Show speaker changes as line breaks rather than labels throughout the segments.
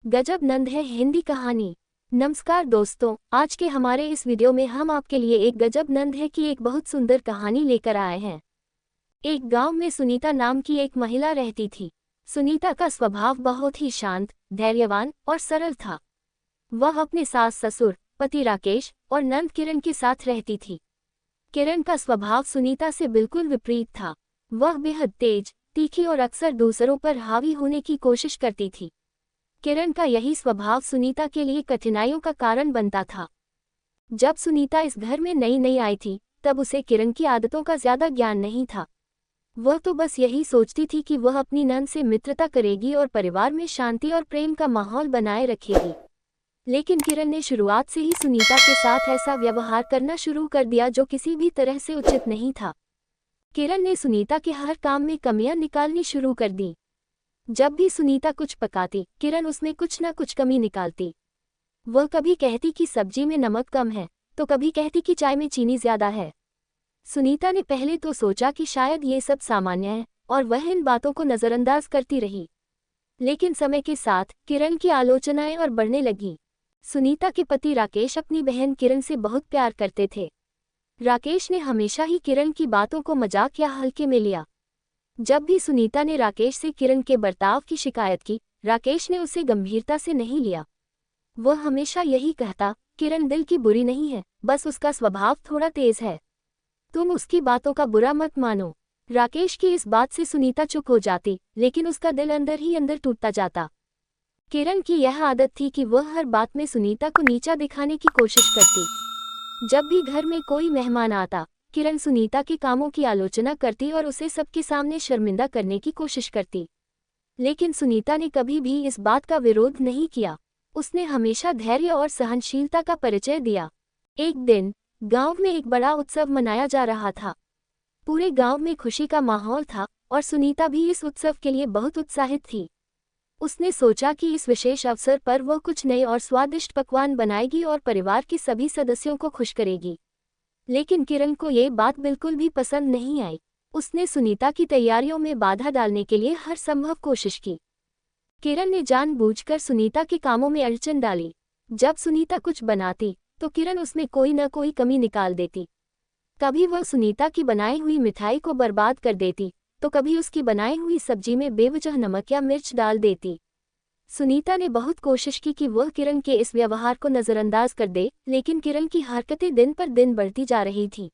गजब नंद है हिंदी कहानी। नमस्कार दोस्तों, आज के हमारे इस वीडियो में हम आपके लिए एक गजब नंद है कि एक बहुत सुंदर कहानी लेकर आए हैं। एक गांव में सुनीता नाम की एक महिला रहती थी। सुनीता का स्वभाव बहुत ही शांत, धैर्यवान और सरल था। वह अपने सास ससुर, पति राकेश और नंद किरण के साथ रहती थी। किरण का स्वभाव सुनीता से बिल्कुल विपरीत था। वह बेहद तेज, तीखी और अक्सर दूसरों पर हावी होने की कोशिश करती थी। किरण का यही स्वभाव सुनीता के लिए कठिनाइयों का कारण बनता था। जब सुनीता इस घर में नई नई आई थी, तब उसे किरण की आदतों का ज्यादा ज्ञान नहीं था। वह तो बस यही सोचती थी कि वह अपनी नंद से मित्रता करेगी और परिवार में शांति और प्रेम का माहौल बनाए रखेगी। लेकिन किरण ने शुरुआत से ही सुनीता के साथ ऐसा व्यवहार करना शुरू कर दिया जो किसी भी तरह से उचित नहीं था। किरण ने सुनीता के हर काम में कमियां निकालनी शुरू कर दी। जब भी सुनीता कुछ पकाती, किरण उसमें कुछ न कुछ कमी निकालती। वह कभी कहती कि सब्जी में नमक कम है, तो कभी कहती कि चाय में चीनी ज्यादा है। सुनीता ने पहले तो सोचा कि शायद ये सब सामान्य है और वह इन बातों को नजरअंदाज करती रही। लेकिन समय के साथ किरण की आलोचनाएं और बढ़ने लगी। सुनीता के पति राकेश अपनी बहन किरण से बहुत प्यार करते थे। राकेश ने हमेशा ही किरण की बातों को मजाक या हल्के में लिया। जब भी सुनीता ने राकेश से किरण के बर्ताव की शिकायत की, राकेश ने उसे गंभीरता से नहीं लिया। वह हमेशा यही कहता, किरण दिल की बुरी नहीं है, बस उसका स्वभाव थोड़ा तेज है। तुम उसकी बातों का बुरा मत मानो। राकेश की इस बात से सुनीता चुप हो जाती, लेकिन उसका दिल अंदर ही अंदर टूटता जाता। किरण की यह आदत थी कि वह हर बात में सुनीता को नीचा दिखाने की कोशिश करती। जब भी घर में कोई मेहमान आता, किरण सुनीता के कामों की आलोचना करती और उसे सबके सामने शर्मिंदा करने की कोशिश करती। लेकिन सुनीता ने कभी भी इस बात का विरोध नहीं किया। उसने हमेशा धैर्य और सहनशीलता का परिचय दिया। एक दिन गांव में एक बड़ा उत्सव मनाया जा रहा था। पूरे गांव में खुशी का माहौल था और सुनीता भी इस उत्सव के लिए बहुत उत्साहित थी। उसने सोचा कि इस विशेष अवसर पर वह कुछ नए और स्वादिष्ट पकवान बनाएगी और परिवार के सभी सदस्यों को खुश करेगी। लेकिन किरण को ये बात बिल्कुल भी पसंद नहीं आई। उसने सुनीता की तैयारियों में बाधा डालने के लिए हर संभव कोशिश की। किरण ने जानबूझकर सुनीता के कामों में अड़चन डाली। जब सुनीता कुछ बनाती, तो किरण उसमें कोई न कोई कमी निकाल देती। कभी वह सुनीता की बनाई हुई मिठाई को बर्बाद कर देती, तो कभी उसकी बनाई हुई सब्जी में बेवजह नमक या मिर्च डाल देती। सुनीता ने बहुत कोशिश की कि वह किरण के इस व्यवहार को नजरअंदाज कर दे, लेकिन किरण की हरकतें दिन पर दिन बढ़ती जा रही थी।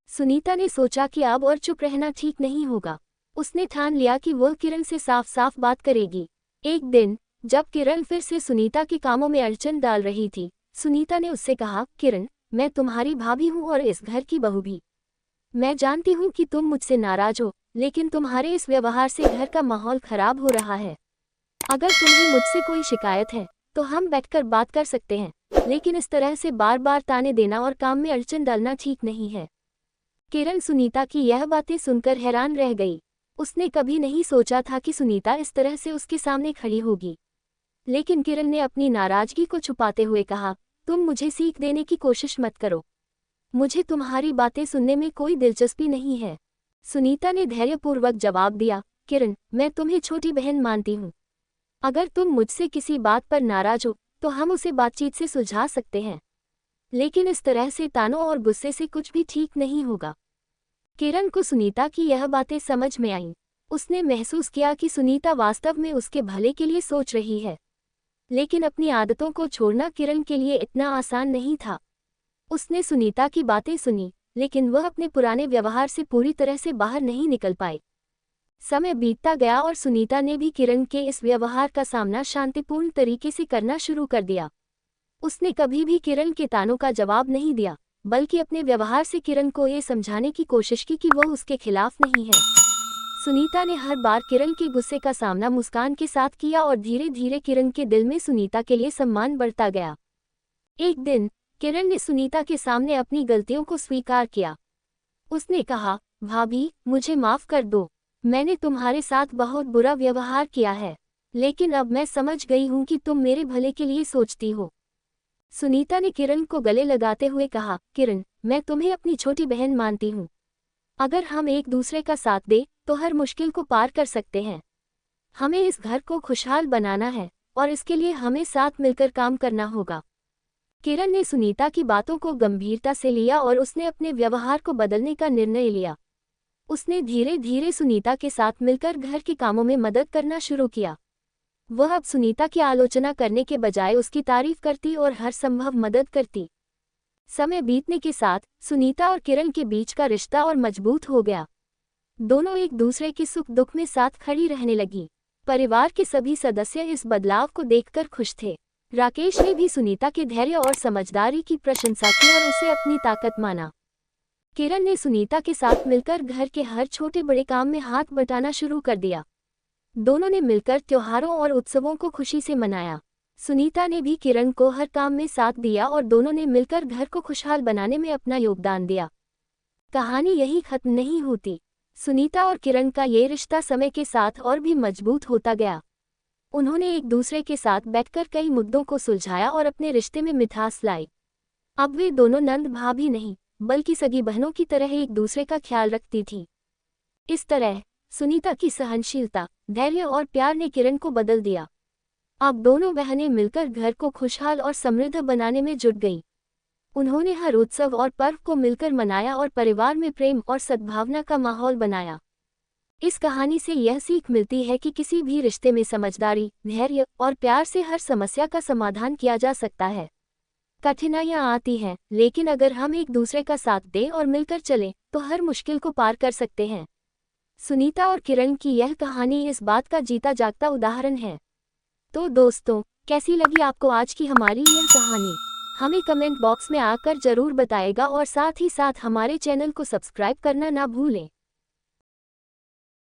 सुनीता ने सोचा कि अब और चुप रहना ठीक नहीं होगा। उसने ठान लिया कि वह किरण से साफ साफ बात करेगी। एक दिन जब किरण फिर से सुनीता के कामों में अड़चन डाल रही थी, सुनीता ने उससे कहा, किरण, मैं तुम्हारी भाभी हूँ और इस घर की बहू भी। मैं जानती हूँ कि तुम मुझसे नाराज हो, लेकिन तुम्हारे इस व्यवहार से घर का माहौल खराब हो रहा है। अगर तुम्हें मुझसे कोई शिकायत है, तो हम बैठकर बात कर सकते हैं, लेकिन इस तरह से बार बार ताने देना और काम में अड़चन डालना ठीक नहीं है। किरण सुनीता की यह बातें सुनकर हैरान रह गई। उसने कभी नहीं सोचा था कि सुनीता इस तरह से उसके सामने खड़ी होगी। लेकिन किरण ने अपनी नाराजगी को छुपाते हुए कहा, तुम मुझे सीख देने की कोशिश मत करो। मुझे तुम्हारी बातें सुनने में कोई दिलचस्पी नहीं है। सुनीता ने धैर्यपूर्वक जवाब दिया, किरण, मैं तुम्हें छोटी बहन मानती हूँ। अगर तुम मुझसे किसी बात पर नाराज हो, तो हम उसे बातचीत से सुलझा सकते हैं। लेकिन इस तरह से तानों और गुस्से से कुछ भी ठीक नहीं होगा। किरण को सुनीता की यह बातें समझ में आईं। उसने महसूस किया कि सुनीता वास्तव में उसके भले के लिए सोच रही है। लेकिन अपनी आदतों को छोड़ना किरण के लिए इतना आसान नहीं था। उसने सुनीता की बातें सुनी, लेकिन वह अपने पुराने व्यवहार से पूरी तरह से बाहर नहीं निकल पाई। समय बीतता गया और सुनीता ने भी किरण के इस व्यवहार का सामना शांतिपूर्ण तरीके से करना शुरू कर दिया। उसने कभी भी किरण के तानों का जवाब नहीं दिया, बल्कि अपने व्यवहार से किरण को ये समझाने की कोशिश की कि वह उसके खिलाफ नहीं है। सुनीता ने हर बार किरण के गुस्से का सामना मुस्कान के साथ किया और धीरे धीरे किरण के दिल में सुनीता के लिए सम्मान बढ़ता गया। एक दिन किरण ने सुनीता के सामने अपनी गलतियों को स्वीकार किया। उसने कहा, भाभी, मुझे माफ कर दो। मैंने तुम्हारे साथ बहुत बुरा व्यवहार किया है, लेकिन अब मैं समझ गई हूँ कि तुम मेरे भले के लिए सोचती हो। सुनीता ने किरण को गले लगाते हुए कहा, किरण, मैं तुम्हें अपनी छोटी बहन मानती हूँ। अगर हम एक दूसरे का साथ दें, तो हर मुश्किल को पार कर सकते हैं। हमें इस घर को खुशहाल बनाना है, और इसके लिए हमें साथ मिलकर काम करना होगा। किरण ने सुनीता की बातों को गंभीरता से लिया और उसने अपने व्यवहार को बदलने का निर्णय लिया। उसने धीरे धीरे सुनीता के साथ मिलकर घर के कामों में मदद करना शुरू किया। वह अब सुनीता की आलोचना करने के बजाय उसकी तारीफ करती और हर संभव मदद करती। समय बीतने के साथ सुनीता और किरण के बीच का रिश्ता और मजबूत हो गया। दोनों एक दूसरे के सुख दुख में साथ खड़ी रहने लगी। परिवार के सभी सदस्य इस बदलाव को देखकर खुश थे। राकेश ने भी सुनीता के धैर्य और समझदारी की प्रशंसा की और उसे अपनी ताकत माना। किरण ने सुनीता के साथ मिलकर घर के हर छोटे बड़े काम में हाथ बटाना शुरू कर दिया। दोनों ने मिलकर त्योहारों और उत्सवों को खुशी से मनाया। सुनीता ने भी किरण को हर काम में साथ दिया और दोनों ने मिलकर घर को खुशहाल बनाने में अपना योगदान दिया। कहानी यही खत्म नहीं होती। सुनीता और किरण का ये रिश्ता समय के साथ और भी मजबूत होता गया। उन्होंने एक दूसरे के साथ बैठकर कई मुद्दों को सुलझाया और अपने रिश्ते में मिठास लाई। अब वे दोनों नंद भाभी नहीं, बल्कि सगी बहनों की तरह एक दूसरे का ख्याल रखती थीं। इस तरह सुनीता की सहनशीलता, धैर्य और प्यार ने किरण को बदल दिया। अब दोनों बहनें मिलकर घर को खुशहाल और समृद्ध बनाने में जुट गईं। उन्होंने हर उत्सव और पर्व को मिलकर मनाया और परिवार में प्रेम और सद्भावना का माहौल बनाया। इस कहानी से यह सीख मिलती है कि किसी भी रिश्ते में समझदारी, धैर्य और प्यार से हर समस्या का समाधान किया जा सकता है। कठिनाइयां आती हैं, लेकिन अगर हम एक दूसरे का साथ दें और मिलकर चलें, तो हर मुश्किल को पार कर सकते हैं। सुनीता और किरण की यह कहानी इस बात का जीता जागता उदाहरण है। तो दोस्तों, कैसी लगी आपको आज की हमारी यह कहानी? हमें कमेंट बॉक्स में आकर जरूर बताएगा और साथ ही साथ हमारे चैनल को सब्सक्राइब करना ना भूलें।